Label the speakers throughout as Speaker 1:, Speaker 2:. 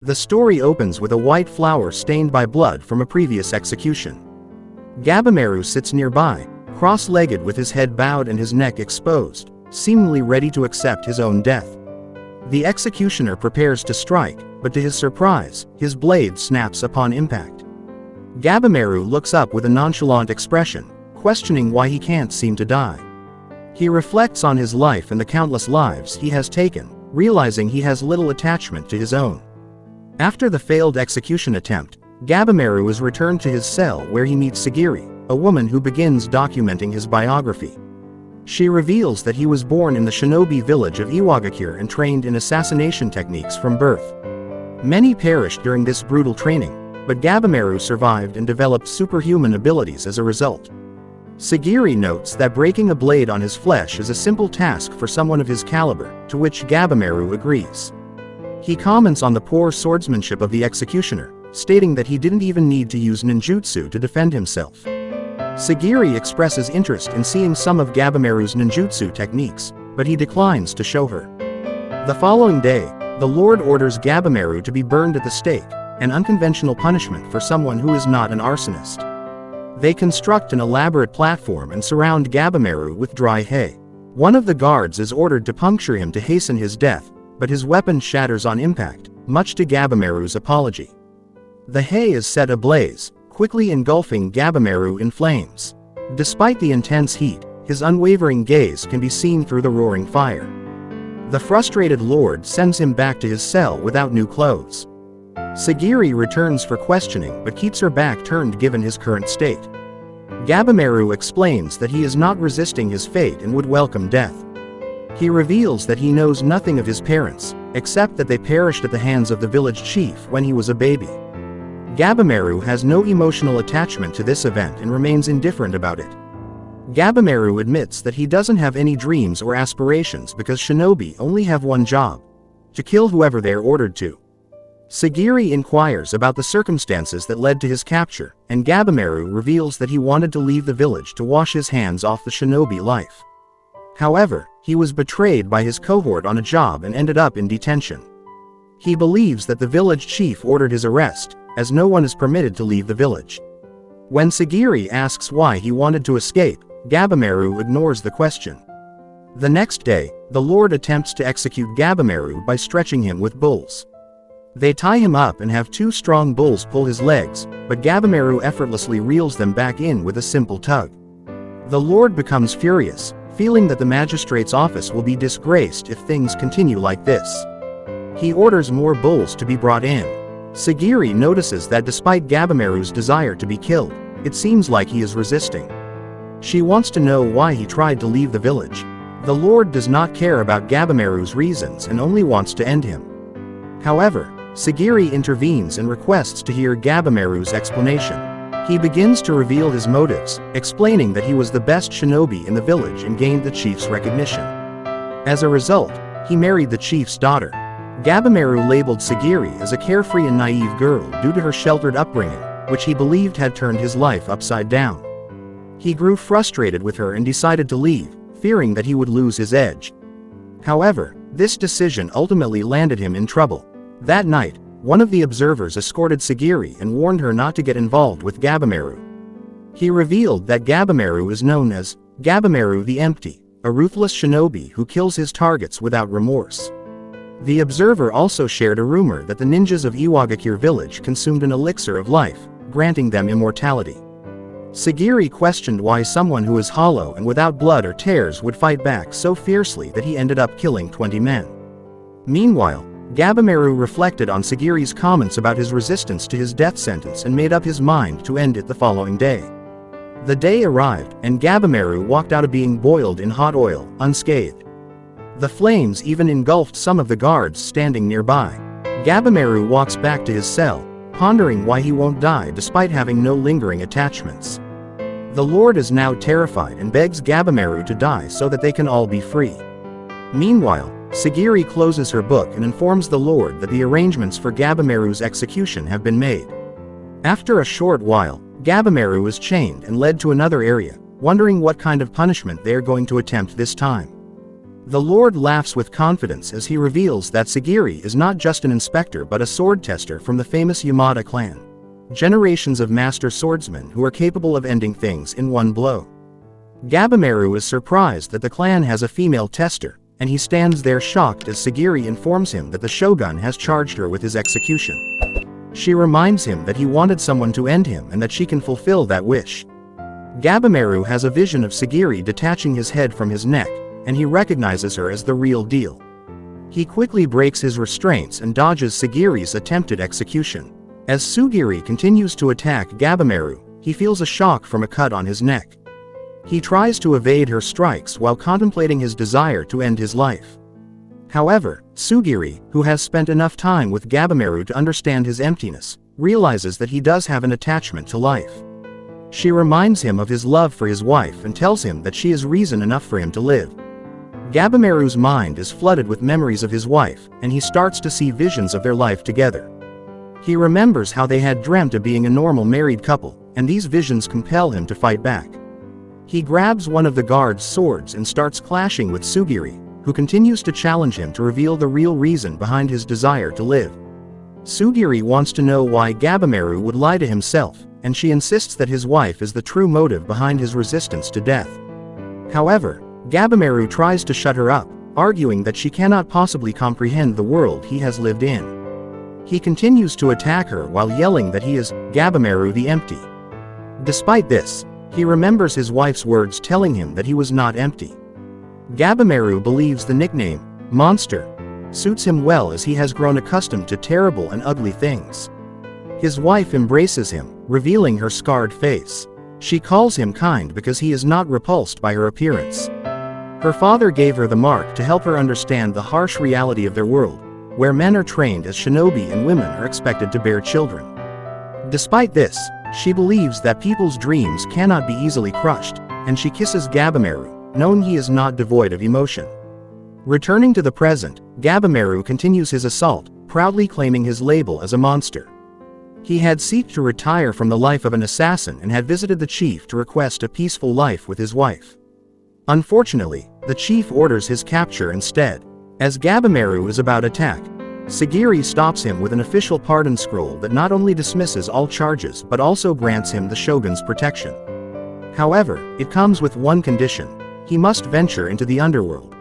Speaker 1: The story opens with a white flower stained by blood from a previous execution. Gabimaru sits nearby, cross-legged with his head bowed and his neck exposed, seemingly ready to accept his own death. The executioner prepares to strike, but to his surprise, his blade snaps upon impact. Gabimaru looks up with a nonchalant expression, questioning why he can't seem to die. He reflects on his life and the countless lives he has taken, realizing he has little attachment to his own. After the failed execution attempt, Gabimaru is returned to his cell where he meets Sagiri, a woman who begins documenting his biography. She reveals that he was born in the shinobi village of Iwagakure and trained in assassination techniques from birth. Many perished during this brutal training, but Gabimaru survived and developed superhuman abilities as a result. Sagiri notes that breaking a blade on his flesh is a simple task for someone of his caliber, to which Gabimaru agrees. He comments on the poor swordsmanship of the executioner, stating that he didn't even need to use ninjutsu to defend himself. Sagiri expresses interest in seeing some of Gabimaru's ninjutsu techniques, but he declines to show her. The following day, the Lord orders Gabimaru to be burned at the stake, an unconventional punishment for someone who is not an arsonist. They construct an elaborate platform and surround Gabimaru with dry hay. One of the guards is ordered to puncture him to hasten his death, but his weapon shatters on impact, much to Gabimaru's apology. The hay is set ablaze, quickly engulfing Gabimaru in flames. Despite the intense heat, his unwavering gaze can be seen through the roaring fire. The frustrated lord sends him back to his cell without new clothes. Sagiri returns for questioning but keeps her back turned given his current state. Gabimaru explains that he is not resisting his fate and would welcome death. He reveals that he knows nothing of his parents, except that they perished at the hands of the village chief when he was a baby. Gabimaru has no emotional attachment to this event and remains indifferent about it. Gabimaru admits that he doesn't have any dreams or aspirations because shinobi only have one job: to kill whoever they are ordered to. Sagiri inquires about the circumstances that led to his capture, and Gabimaru reveals that he wanted to leave the village to wash his hands off the shinobi life. However, he was betrayed by his cohort on a job and ended up in detention. He believes that the village chief ordered his arrest, as no one is permitted to leave the village. When Sagiri asks why he wanted to escape, Gabimaru ignores the question. The next day, the lord attempts to execute Gabimaru by stretching him with bulls. They tie him up and have two strong bulls pull his legs, but Gabimaru effortlessly reels them back in with a simple tug. The lord becomes furious, feeling that the magistrate's office will be disgraced if things continue like this. He orders more bulls to be brought in. Sagiri notices that despite Gabimaru's desire to be killed, it seems like he is resisting. She wants to know why he tried to leave the village. The lord does not care about Gabimaru's reasons and only wants to end him. However, Sagiri intervenes and requests to hear Gabimaru's explanation. He begins to reveal his motives, explaining that he was the best shinobi in the village and gained the chief's recognition. As a result, he married the chief's daughter. Gabimaru labeled Sagiri as a carefree and naive girl due to her sheltered upbringing, which he believed had turned his life upside down. He grew frustrated with her and decided to leave, fearing that he would lose his edge. However, this decision ultimately landed him in trouble. That night, one of the observers escorted Sagiri and warned her not to get involved with Gabimaru. He revealed that Gabimaru is known as Gabimaru the Empty, a ruthless shinobi who kills his targets without remorse. The observer also shared a rumor that the ninjas of Iwagakure village consumed an elixir of life, granting them immortality. Sagiri questioned why someone who is hollow and without blood or tears would fight back so fiercely that he ended up killing 20 men. Meanwhile, Gabimaru reflected on Sagiri's comments about his resistance to his death sentence and made up his mind to end it the following day. The day arrived, and Gabimaru walked out of being boiled in hot oil, unscathed. The flames even engulfed some of the guards standing nearby. Gabimaru walks back to his cell, pondering why he won't die despite having no lingering attachments. The lord is now terrified and begs Gabimaru to die so that they can all be free. Meanwhile, Sagiri closes her book and informs the lord that the arrangements for Gabimaru's execution have been made. After a short while, Gabimaru is chained and led to another area, wondering what kind of punishment they are going to attempt this time. The Lord laughs with confidence as he reveals that Sagiri is not just an inspector but a sword tester from the famous Yamada clan. Generations of master swordsmen who are capable of ending things in one blow. Gabimaru is surprised that the clan has a female tester, and he stands there shocked as Sagiri informs him that the shogun has charged her with his execution. She reminds him that he wanted someone to end him and that she can fulfill that wish. Gabimaru has a vision of Sagiri detaching his head from his neck, and he recognizes her as the real deal. He quickly breaks his restraints and dodges Sagiri's attempted execution. As Sugiri continues to attack Gabimaru, he feels a shock from a cut on his neck. He tries to evade her strikes while contemplating his desire to end his life. However, Sugiri, who has spent enough time with Gabimaru to understand his emptiness, realizes that he does have an attachment to life. She reminds him of his love for his wife and tells him that she is reason enough for him to live. Gabimaru's mind is flooded with memories of his wife, and he starts to see visions of their life together. He remembers how they had dreamt of being a normal married couple, and these visions compel him to fight back. He grabs one of the guard's swords and starts clashing with Sugiri, who continues to challenge him to reveal the real reason behind his desire to live. Sugiri wants to know why Gabimaru would lie to himself, and she insists that his wife is the true motive behind his resistance to death. However, Gabimaru tries to shut her up, arguing that she cannot possibly comprehend the world he has lived in. He continues to attack her while yelling that he is Gabimaru the Empty. Despite this, he remembers his wife's words telling him that he was not empty. Gabimaru believes the nickname, Monster, suits him well as he has grown accustomed to terrible and ugly things. His wife embraces him, revealing her scarred face. She calls him kind because he is not repulsed by her appearance. Her father gave her the mark to help her understand the harsh reality of their world, where men are trained as shinobi and women are expected to bear children. Despite this, she believes that people's dreams cannot be easily crushed, and she kisses Gabimaru, knowing he is not devoid of emotion. Returning to the present, Gabimaru continues his assault, proudly claiming his label as a monster. He had sought to retire from the life of an assassin and had visited the chief to request a peaceful life with his wife. Unfortunately, the chief orders his capture instead. As Gabimaru is about to attack, Sagiri stops him with an official pardon scroll that not only dismisses all charges but also grants him the shogun's protection. However, it comes with one condition: he must venture into the underworld.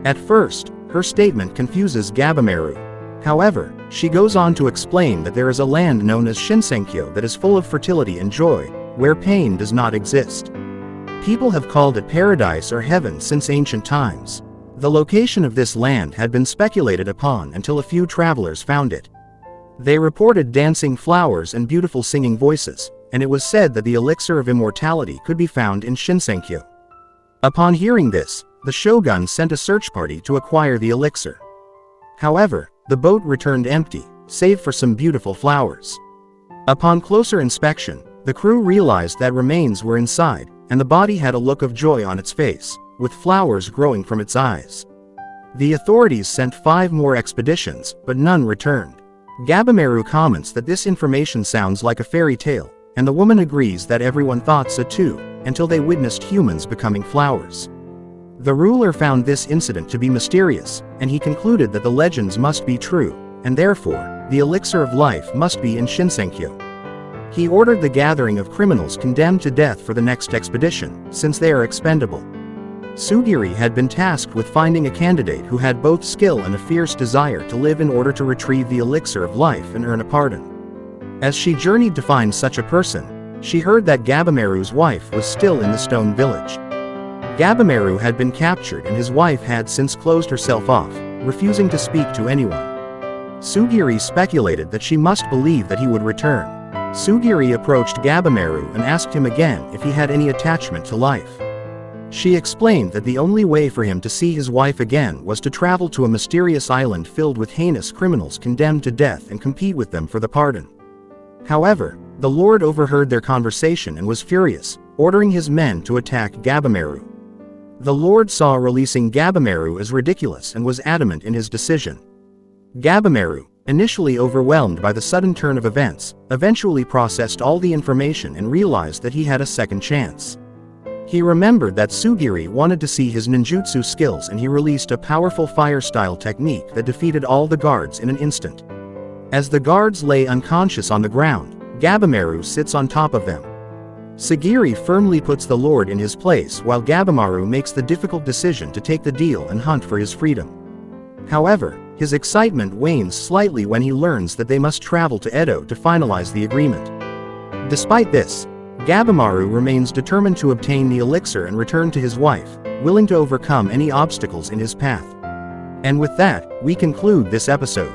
Speaker 1: At first, her statement confuses Gabimaru. However, she goes on to explain that there is a land known as Shinsenkyo that is full of fertility and joy, where pain does not exist. People have called it paradise or heaven since ancient times. The location of this land had been speculated upon until a few travelers found it. They reported dancing flowers and beautiful singing voices, and it was said that the elixir of immortality could be found in Shinsenkyo. Upon hearing this, the shogun sent a search party to acquire the elixir. However, the boat returned empty, save for some beautiful flowers. Upon closer inspection, the crew realized that remains were inside, and the body had a look of joy on its face, with flowers growing from its eyes. The authorities sent 5 more expeditions, but none returned. Gabimaru comments that this information sounds like a fairy tale, and the woman agrees that everyone thought so too, until they witnessed humans becoming flowers. The ruler found this incident to be mysterious, and he concluded that the legends must be true, and therefore, the elixir of life must be in Shinsenkyo. He ordered the gathering of criminals condemned to death for the next expedition, since they are expendable. Sugiri had been tasked with finding a candidate who had both skill and a fierce desire to live in order to retrieve the elixir of life and earn a pardon. As she journeyed to find such a person, she heard that Gabimaru's wife was still in the stone village. Gabimaru had been captured and his wife had since closed herself off, refusing to speak to anyone. Sugiri speculated that she must believe that he would return. Sugiri approached Gabimaru and asked him again if he had any attachment to life. She explained that the only way for him to see his wife again was to travel to a mysterious island filled with heinous criminals condemned to death and compete with them for the pardon. However, the Lord overheard their conversation and was furious, ordering his men to attack Gabimaru. The Lord saw releasing Gabimaru as ridiculous and was adamant in his decision. Gabimaru, initially overwhelmed by the sudden turn of events, eventually processed all the information and realized that he had a second chance. He remembered that Sugiri wanted to see his ninjutsu skills, and he released a powerful fire-style technique that defeated all the guards in an instant. As the guards lay unconscious on the ground, Gabimaru sits on top of them. Sugiri firmly puts the Lord in his place while Gabimaru makes the difficult decision to take the deal and hunt for his freedom. However, his excitement wanes slightly when he learns that they must travel to Edo to finalize the agreement. Despite this, Gabimaru remains determined to obtain the elixir and return to his wife, willing to overcome any obstacles in his path. And with that, we conclude this episode.